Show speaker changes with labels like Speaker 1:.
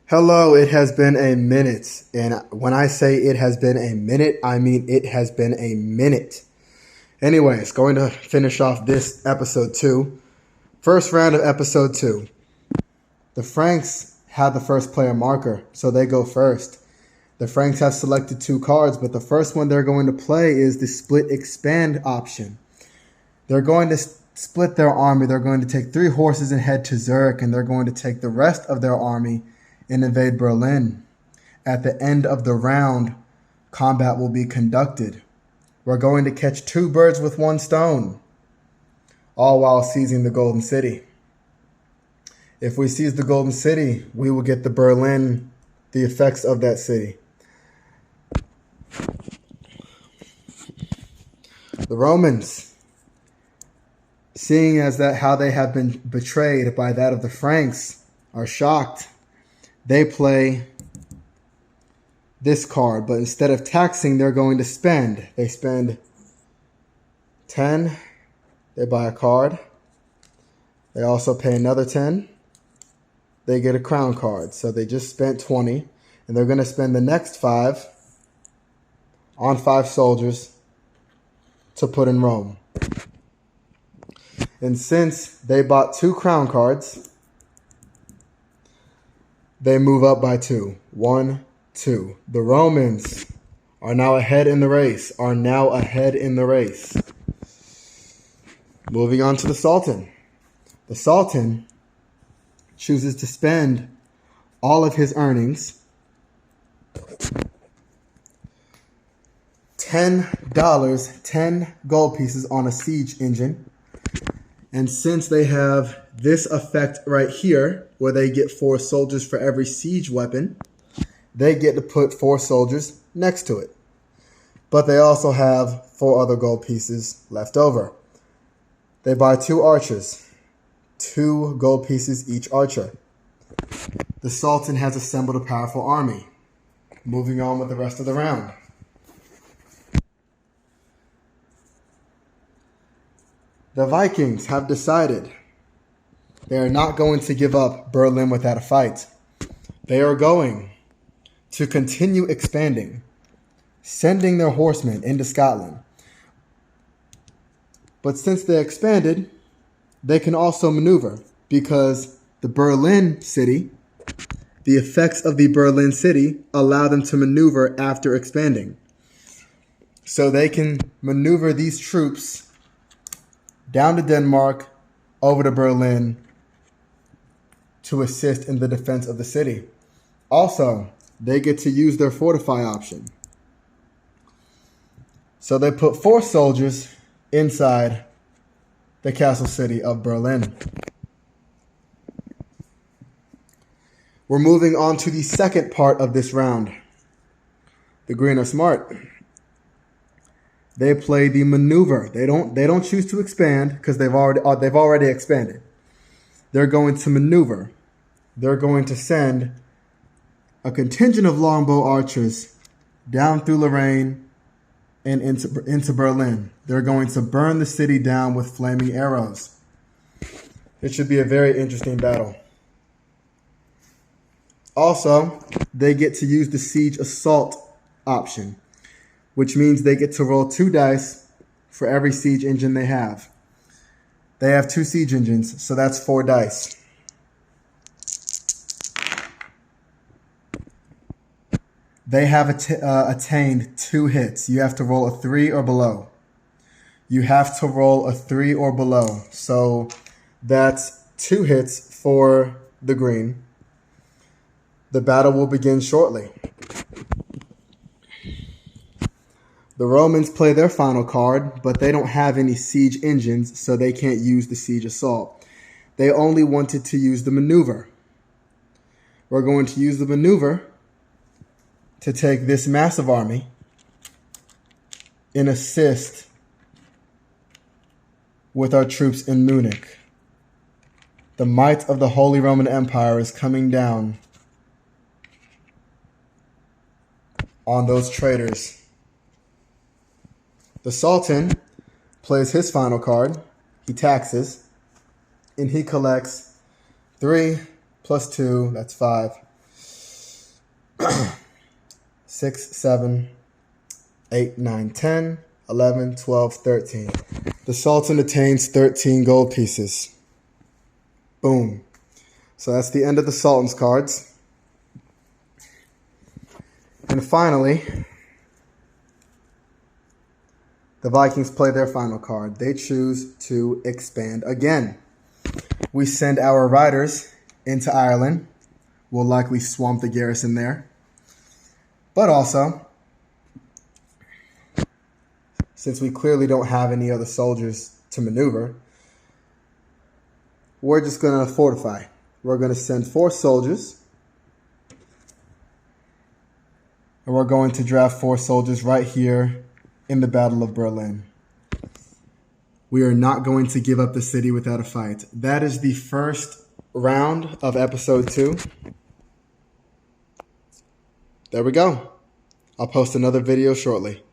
Speaker 1: Hello, it has been a minute. And when I say it has been a minute, I mean it has been a minute. Anyways, going to finish off this episode 2. First round of episode 2. The Franks have the first player marker, so they go first. The Franks have selected 2 cards, but the first one they're going to play is the split expand option. They're going to split their army. They're going to take 3 horses and head to Zurich, and they're going to take the rest of their army and invade Berlin. At the end of the round, combat will be conducted. We're going to catch 2 birds with 1 stone, all while seizing the Golden City. If we seize the Golden City, we will get the effects of that city. The Romans, seeing as that how they have been betrayed by that of the Franks, are shocked. They play this card, but instead of taxing, they're going to spend. They spend 10. They buy a card. They also pay another 10. They get a crown card. So they just spent 20. And they're going to spend the next 5 on 5 soldiers to put in Rome. And since they bought 2 crown cards, they move up by 2. 1, 2. The Romans are now ahead in the race. Moving on to the Sultan. The Sultan chooses to spend all of his earnings, $10, 10 gold pieces on a siege engine. And since they have this effect right here, where they get 4 soldiers for every siege weapon, they get to put 4 soldiers next to it. But they also have 4 other gold pieces left over. They buy 2 archers, 2 gold pieces each archer. The Sultan has assembled a powerful army. Moving on with the rest of the round. The Vikings have decided they are not going to give up Berlin without a fight. They are going to continue expanding, sending their horsemen into Scotland. But since they expanded, they can also maneuver because the Berlin city, the effects of the Berlin city allow them to maneuver after expanding. So they can maneuver these troops down to Denmark, over to Berlin to assist in the defense of the city. Also, they get to use their fortify option. So they put 4 soldiers inside the castle city of Berlin. We're moving on to the second part of this round. The green are smart. They play the maneuver. They don't choose to expand because they've already expanded. They're going to maneuver. They're going to send a contingent of longbow archers down through Lorraine and into Berlin. They're going to burn the city down with flaming arrows. It should be a very interesting battle. Also, they get to use the siege assault option, which means they get to roll 2 dice for every siege engine they have. They have 2 siege engines, so that's 4 dice. They have attained 2 hits. You have to roll a 3 or below. So that's 2 hits for the green. The battle will begin shortly. The Romans play their final card, but they don't have any siege engines, so they can't use the siege assault. They only wanted to use the maneuver. We're going to use the maneuver to take this massive army and assist with our troops in Munich. The might of the Holy Roman Empire is coming down on those traitors. The Sultan plays his final card. He taxes, and he collects 3 plus 2, that's 5. 6, 7, 8, 9, 10, 11, 12, 13. The Sultan attains 13 gold pieces. Boom. So that's the end of the Sultan's cards. And finally, the Vikings play their final card. They choose to expand again. We send our riders into Ireland. We'll likely swamp the garrison there. But also, since we clearly don't have any other soldiers to maneuver, we're just going to fortify. We're going to send 4 soldiers. And we're going to draft 4 soldiers right here in the Battle of Berlin. We are not going to give up the city without a fight. That is the first round of episode 2. There we go. I'll post another video shortly.